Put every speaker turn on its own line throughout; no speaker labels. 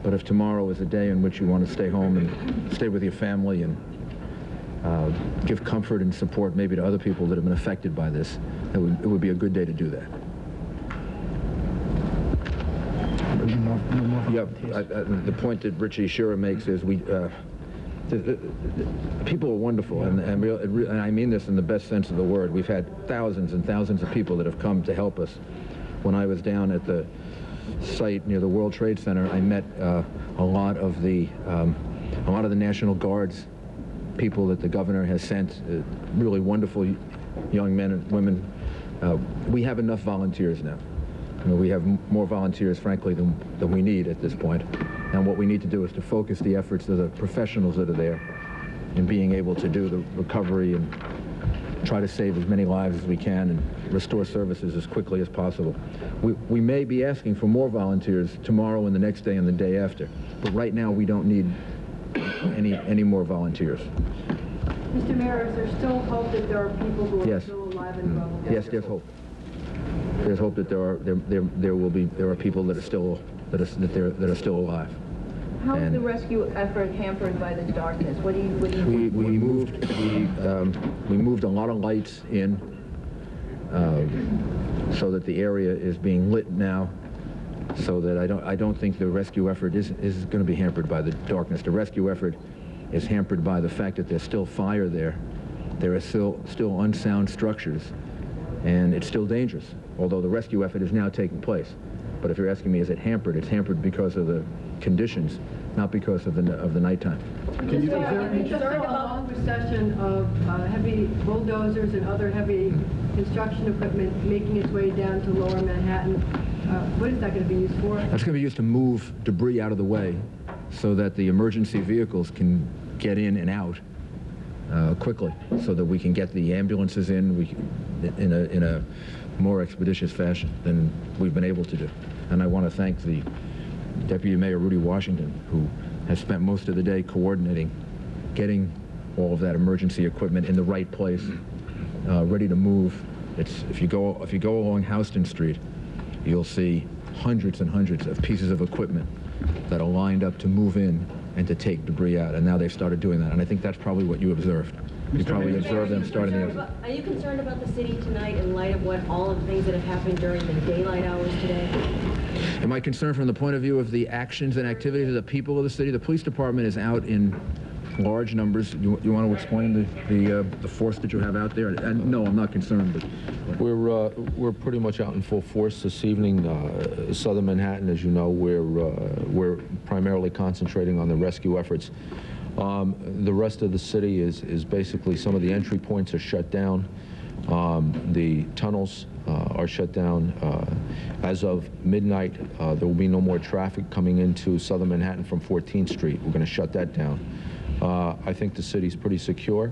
But if tomorrow is a day in which you want to stay home and stay with your family and give comfort and support maybe to other people that have been affected by this, it would be a good day to do that. The point that Richie Shearer makes is people are wonderful, and I mean this in the best sense of the word. We've had thousands and thousands of people that have come to help us. When I was down at the site near the World Trade Center, I met a lot of the National Guard's people that the governor has sent, really wonderful young men and women. We have enough volunteers now. We have more volunteers, frankly, than we need at this point. And what we need to do is to focus the efforts of the professionals that are there in being able to do the recovery and try to save as many lives as we can and restore services as quickly as possible. We may be asking for more volunteers tomorrow and the next day and the day after, but right now we don't need any more volunteers.
Mr. Mayor, is there still hope that there are people who are still alive and well?
Yes, there's hope. There's hope that there are people that are still alive.
How is the rescue effort hampered by the darkness? What do you
we moved a lot of lights in so that the area is being lit now, so that I don't think the rescue effort is going to be hampered by the darkness. The rescue effort is hampered by the fact that there's still fire there. There are still unsound structures, and it's still dangerous, although the rescue effort is now taking place. But if you're asking me, is it hampered? It's hampered because of the conditions, not because of the nighttime.
Can you concern about a long procession of heavy bulldozers and other heavy construction equipment making its way down to lower Manhattan? What is that going to be used for?
That's going to be used to move debris out of the way so that the emergency vehicles can get in and out quickly, so that we can get the ambulances in in a more expeditious fashion than we've been able to do. And I want to thank the Deputy Mayor Rudy Washington, who has spent most of the day coordinating, getting all of that emergency equipment in the right place, ready to move. If you go along Houston Street, you'll see hundreds and hundreds of pieces of equipment that are lined up to move in and to take debris out, and now they've started doing that. And I think that's probably what you observed. You probably observed them starting the...
Are you concerned about the city tonight in light of all of the things that have happened during the daylight hours today?
Am I concerned from the point of view of the actions and activities of the people of the city? The police department is out in large numbers. You want to explain the force that you have out there? And no, I'm not concerned. But
we're pretty much out in full force this evening. Southern Manhattan, as you know, we're primarily concentrating on the rescue efforts. The rest of the city is basically, some of the entry points are shut down. The tunnels are shut down. As of midnight, there will be no more traffic coming into Southern Manhattan from 14th Street. We're going to shut that down. I think the city's pretty secure,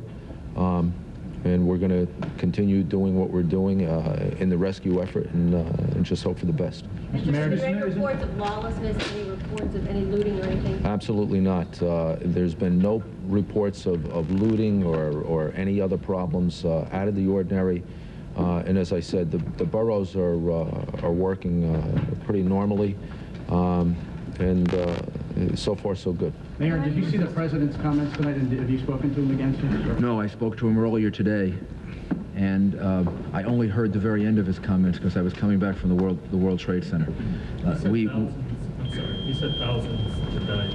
and we're going to continue doing what we're doing in the rescue effort, and just hope for the best.
Mr. Mayor, have there been reports of lawlessness, any reports of any looting or anything?
Absolutely not. There's been no reports of looting or any other problems out of the ordinary. And as I said, the boroughs are working pretty normally, and so far so good.
Mayor, did you see the president's comments tonight, and have you spoken to him again, sir?
No, I spoke to him earlier today, and I only heard the very end of his comments because I was coming back from the World Trade Center.
I'm sorry, you said thousands that died.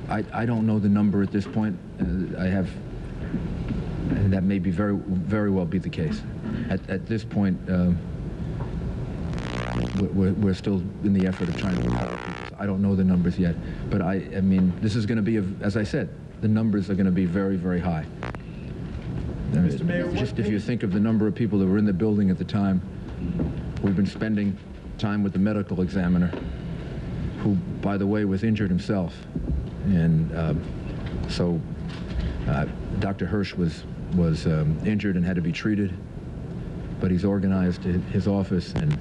I don't know the number at this point. And that may be very well be the case. At this point, we're still in the effort of trying to recover people. I don't know the numbers yet, but I mean, this is going to be, as I said, the numbers are going to be very, very high.
Mr. Mayor,
just if you think of the number of people that were in the building at the time, we've been spending time with the medical examiner, who, by the way, was injured himself, and so Dr. Hirsch was injured and had to be treated, but he's organized his office, and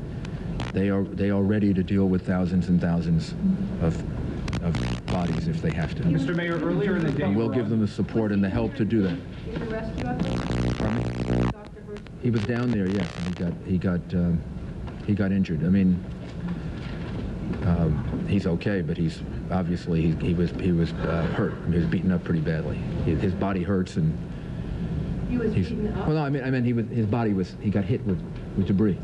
they are ready to deal with thousands and thousands of bodies if they have to.
Mr. Mayor, earlier in the day...
And we'll give them the support and the help to do that.
Is the rescue effort? Dr. Hirsch?
He was down there, yes, and he got injured. I mean, He's okay, but he's obviously he was hurt. He was beaten up pretty badly. His body hurts, and
He was beaten up?
well, no, I mean his body was, he got hit with debris.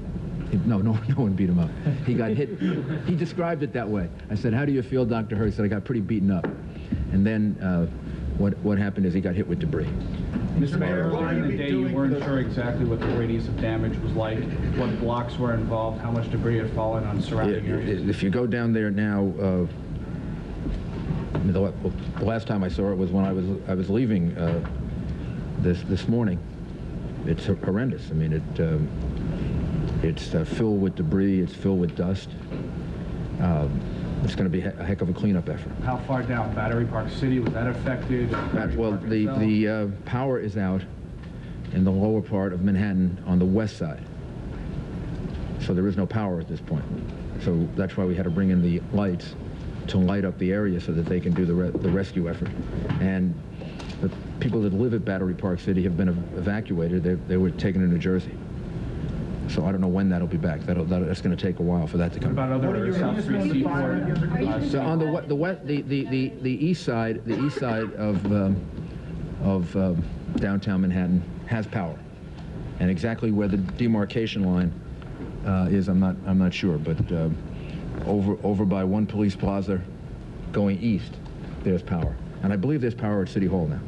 No one beat him up. He got hit. He described it that way. I said, "How do you feel, Dr. Hurd?" He said, "I got pretty beaten up." And then what happened is he got hit with debris.
Mr. Mayor, earlier in the day, you weren't sure exactly what the radius of damage was like, what blocks were involved, how much debris had fallen on surrounding areas.
If you go down there now, the last time I saw it was when I was leaving this morning. It's horrendous. I mean, it's filled with debris. It's filled with dust. It's going to be a heck of a cleanup effort.
How far down? Battery Park City, was that affected?
Well, the power is out in the lower part of Manhattan on the west side. So there is no power at this point. So that's why we had to bring in the lights to light up the area so that they can do the rescue effort. And the people that live at Battery Park City have been evacuated. They were taken to New Jersey. So I don't know when that'll be back. That's going to take a while for that to come.
What about other South Street Seaport?
So on the east side of downtown Manhattan has power, and exactly where the demarcation line is, I'm not sure, but over by One Police Plaza, going east, there's power, and I believe there's power at City Hall now.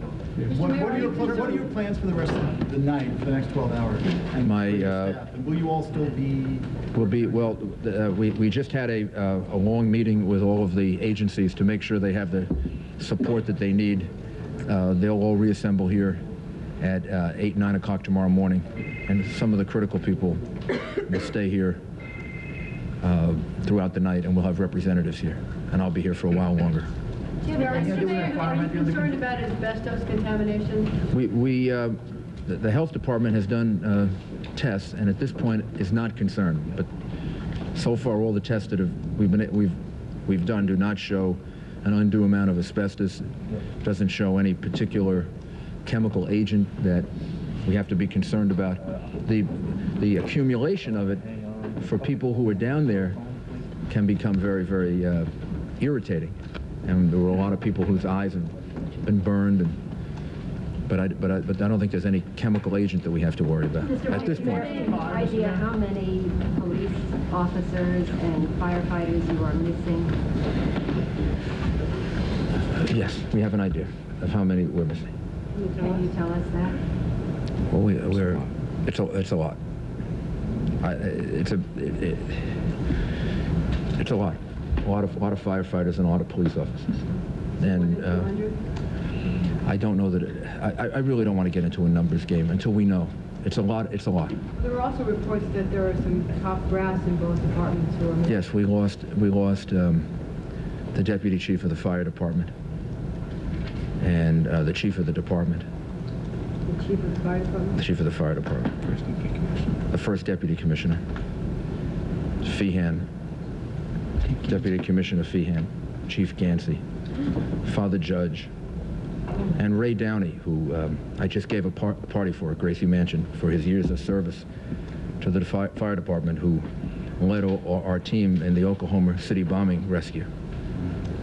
What are your plans for the rest of the night, for the next 12 hours? And
My,
for your staff? And will you all still be...
We just had a long meeting with all of the agencies to make sure they have the support that they need. They'll all reassemble here at 8, 9 o'clock tomorrow morning, and some of the critical people will stay here throughout the night, and we'll have representatives here, and I'll be here for a while longer.
Are you concerned about asbestos contamination?
The health department has done tests, and at this point is not concerned. But so far, all the tests that we've done do not show an undue amount of asbestos. Doesn't show any particular chemical agent that we have to be concerned about. The accumulation of it for people who are down there can become very, very irritating. And there were a lot of people whose eyes have been burned, but I don't think there's any chemical agent that we have to worry about at this point.
Is there any idea how many police officers and firefighters you are missing?
Yes, we have an idea of how many we're missing.
Can you tell us that?
Well, it's a lot. It's a lot. A lot of firefighters and a lot of police officers. And I don't know that I really don't want to get into a numbers game until we know. It's a lot. It's a lot.
There were also reports that there are some top brass in both departments who are missing.
Yes, we lost the deputy chief of the fire department and the chief of the department.
The chief of the fire department?
The chief of the fire department. The first deputy commissioner. Feehan. Deputy Commissioner Feehan, Chief Gansey, Father Judge, and Ray Downey, who I just gave a party for at Gracie Mansion for his years of service to the fire department, who led our team in the Oklahoma City bombing rescue.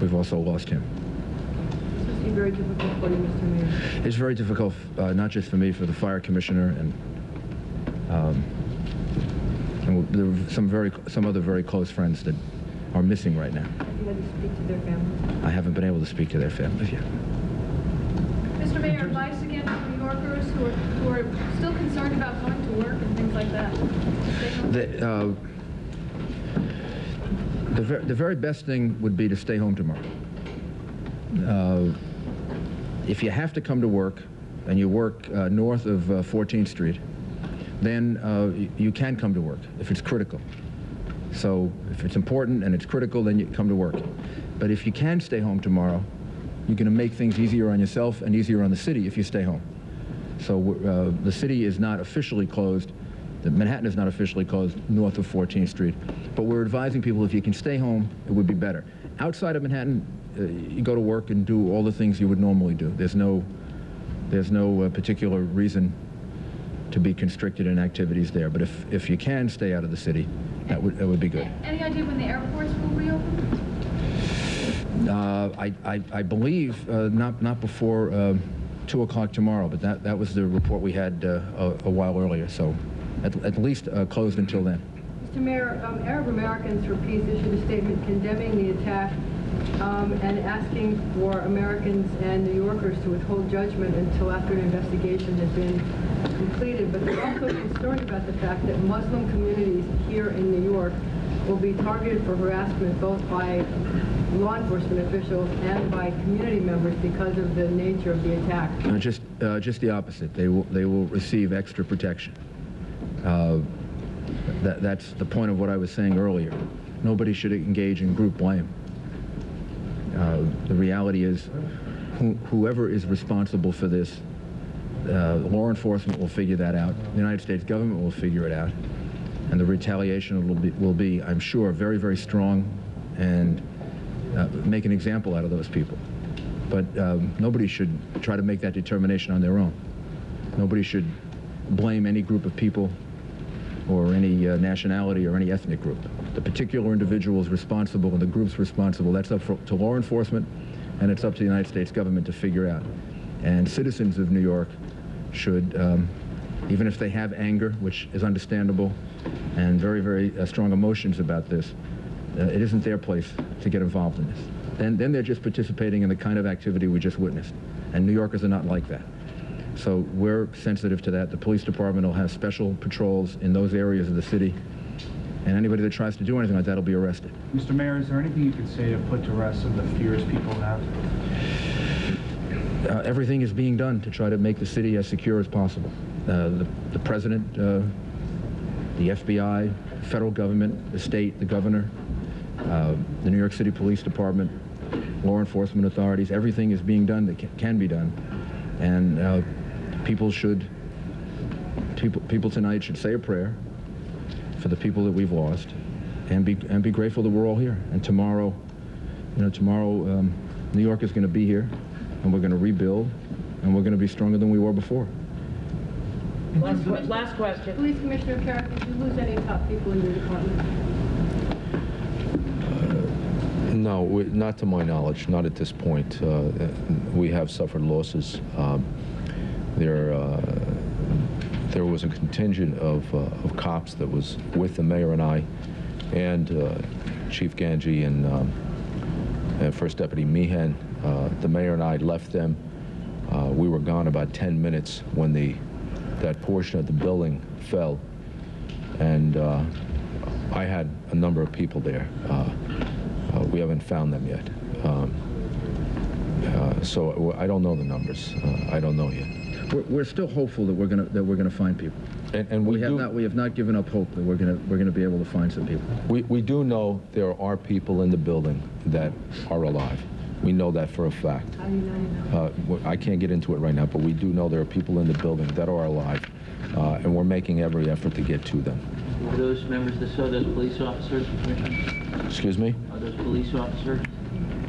We've also lost him.
This must be very difficult for you, Mr. Mayor.
It's very difficult, not just for me, for the fire commissioner, and there were some other very close friends that are missing right now.
Have you had to speak to their families?
I haven't been able to speak to their families yet.
Mr. Mayor, advice again to New Yorkers who are still concerned about going to work and things like that.
The very best thing would be to stay home tomorrow. If you have to come to work and you work north of 14th Street, then you can come to work if it's critical. So if it's important and it's critical, then you come to work. But if you can stay home tomorrow, you're going to make things easier on yourself and easier on the city if you stay home. So the city is not officially closed. Manhattan is not officially closed north of 14th Street. But we're advising people if you can stay home, it would be better. Outside of Manhattan, you go to work and do all the things you would normally do. There's no particular reason to be constricted in activities there. But if you can stay out of the city, that would be good.
Any idea when the airports will reopen?
I believe not before 2 o'clock tomorrow, but that was the report we had a while earlier. So at least closed until then.
Mr. Mayor, Arab Americans for Peace issued a statement condemning the attack and asking for Americans and New Yorkers to withhold judgment until after an investigation has been completed. But they're also concerned about the fact that Muslim communities here in New York will be targeted for harassment both by law enforcement officials and by community members because of the nature of the attack.
Just the opposite. They will receive extra protection. That's the point of what I was saying earlier. Nobody should engage in group blame. The reality is, whoever is responsible for this, law enforcement will figure that out. The United States government will figure it out, and the retaliation will be, I'm sure, very, very strong, and make an example out of those people. But nobody should try to make that determination on their own. Nobody should blame any group of people or any nationality or any ethnic group. The particular individual is responsible and the group's responsible. That's up to law enforcement, and it's up to the United States government to figure out. And citizens of New York should, even if they have anger, which is understandable, and very, very strong emotions about this, it isn't their place to get involved in this. Then they're just participating in the kind of activity we just witnessed. And New Yorkers are not like that. So we're sensitive to that. The police department will have special patrols in those areas of the city, and anybody that tries to do anything like that will be arrested.
Mr. Mayor, is there anything you could say to put to rest some of the fears people have?
Everything is being done to try to make the city as secure as possible. The president, the FBI, federal government, the state, the governor, the New York City Police Department, law enforcement authorities, everything is being done that can be done. And people tonight should say a prayer for the people that we've lost, and be grateful that we're all here. And tomorrow, New York is going to be here, and we're going to rebuild, and we're going to be stronger than we were before.
Last question.
Police Commissioner Carrick, did you lose any top people in your department?
No, not to my knowledge, not at this point. We have suffered losses. There was a contingent of cops that was with the mayor and I, and Chief Ganji and First Deputy Meehan. The mayor and I left them. We were gone about 10 minutes when that portion of the building fell, and I had a number of people there. We haven't found them yet. So I don't know the numbers. I don't know yet.
We're still hopeful that we're gonna find people.
And we
have not given up hope that we're gonna be able to find some people.
We do know there are people in the building that are alive. We know that for a fact.
How do you know?
I can't get into it right now, but we do know there are people in the building that are alive, and we're making every effort to get to them.
Are those members of those police officers, Commissioner?
Excuse me?
Are those police officers?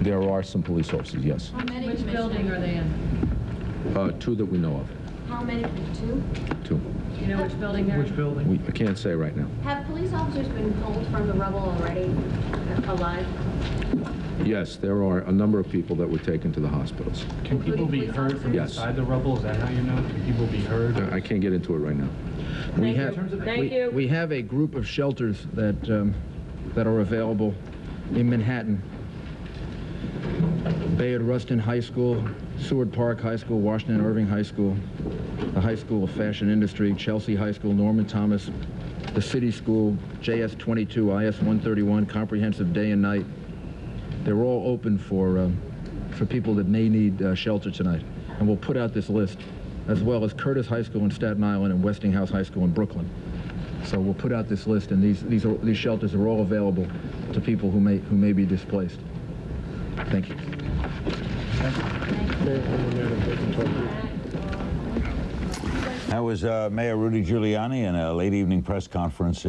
There are some police officers, yes.
How many,
Which building are they in?
Two that we know of.
How many? Two?
Two.
Do you know which building they're in?
Which building?
I can't say right now.
Have police officers been pulled from the rubble already, alive?
Yes, there are a number of people that were taken to the hospitals.
Can people be heard from
Yes.
inside the rubble? Is that how you know? Can people be heard?
I can't get into it right now.
We have a group of shelters that are available in Manhattan. Bayard Rustin High School, Seward Park High School, Washington Irving High School, the High School of Fashion Industry, Chelsea High School, Norman Thomas, the City School, JS 22, IS 131, comprehensive day and night. They're all open for people that may need shelter tonight. And we'll put out this list, as well as Curtis High School in Staten Island and Westinghouse High School in Brooklyn. So we'll put out this list, and these shelters are all available to people who may be displaced. Thank you.
That was Mayor Rudy Giuliani in a late evening press conference.